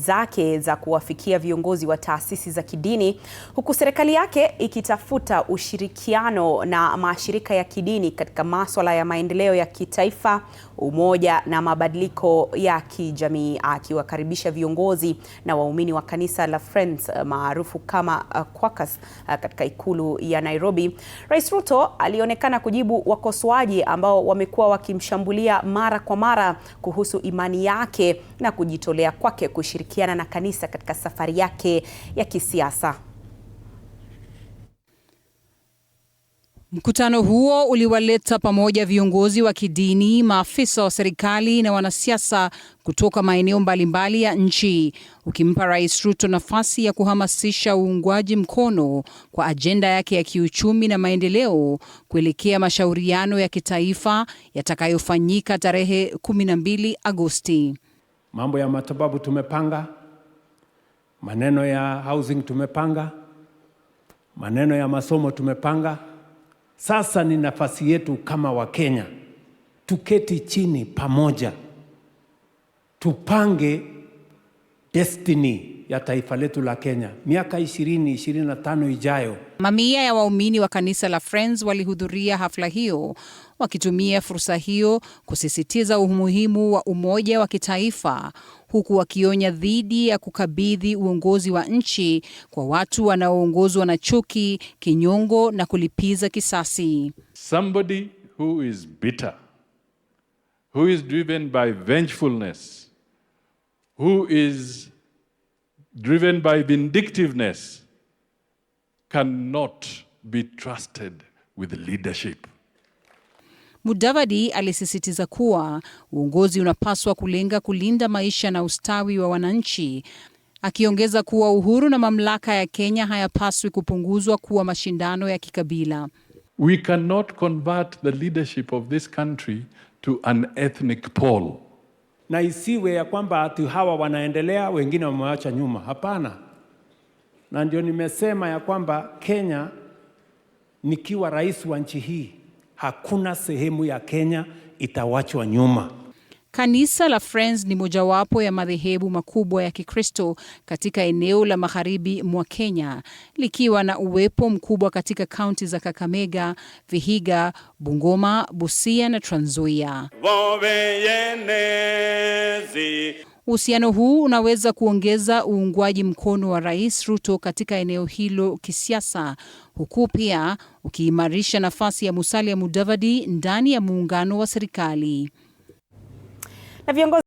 zake za kuwafikia viongozi wa taasisi za kidini, huku serikali yake ikitafuta ushirikiano na mashirika ya kidini katika masuala ya maendeleo ya kitaifa, umoja na mabadiliko ya kijamii. Akiwakaribisha viongozi na waumini wa kanisa la Friends maarufu kama Quakers katika ikulu ya Nairobi, Rais Ruto alionekana kujibu wakosoaji ambao wamekuwa wakimshambulia mara kwa mara kuhusu imani yake na kujitolea kwake kushirikiana na kanisa katika safari yake ya kisiasa. Mkutano huo uliwaleta pamoja viongozi wa kidini, maafisa wa serikali na wanasiasa kutoka maeneo mbalimbali ya nchi, ukimpa Rais Ruto nafasi ya kuhamasisha uungwaji mkono kwa ajenda yake ya kiuchumi na maendeleo kuelekea mashauriano ya kitaifa yatakayofanyika tarehe 12 Agosti. Mambo ya matibabu tumepanga, maneno ya housing tumepanga, maneno ya masomo tumepanga. Sasa ni nafasi yetu kama Wakenya tuketi chini pamoja, tupange destiny ya taifa letu la Kenya miaka 20-25 ijayo. Mamia ya waumini wa kanisa la Friends walihudhuria hafla hiyo, wakitumia fursa hiyo kusisitiza umuhimu wa umoja wa kitaifa, huku wakionya dhidi ya kukabidhi uongozi wa nchi kwa watu wanaoongozwa na chuki, kinyongo na kulipiza kisasi. Somebody who is bitter, who is driven by vengefulness, who is driven by vindictiveness cannot be trusted with leadership. Mudavadi alisisitiza kuwa uongozi unapaswa kulenga kulinda maisha na ustawi wa wananchi, akiongeza kuwa uhuru na mamlaka ya Kenya hayapaswi kupunguzwa kuwa mashindano ya kikabila. We cannot convert the leadership of this country to an ethnic poll. Na isiwe ya kwamba ati hawa wanaendelea wengine wamewacha nyuma. Hapana. Na ndio nimesema ya kwamba Kenya, nikiwa rais wa nchi hii, hakuna sehemu ya Kenya itawachwa nyuma. Kanisa la Friends ni mojawapo ya madhehebu makubwa ya Kikristo katika eneo la magharibi mwa Kenya, likiwa na uwepo mkubwa katika kaunti za Kakamega, Vihiga, Bungoma, Busia na Trans Nzoia. Uhusiano huu unaweza kuongeza uungwaji mkono wa Rais Ruto katika eneo hilo kisiasa, huku pia ukiimarisha nafasi ya Musalia Mudavadi ndani ya muungano wa serikali. Na viongozi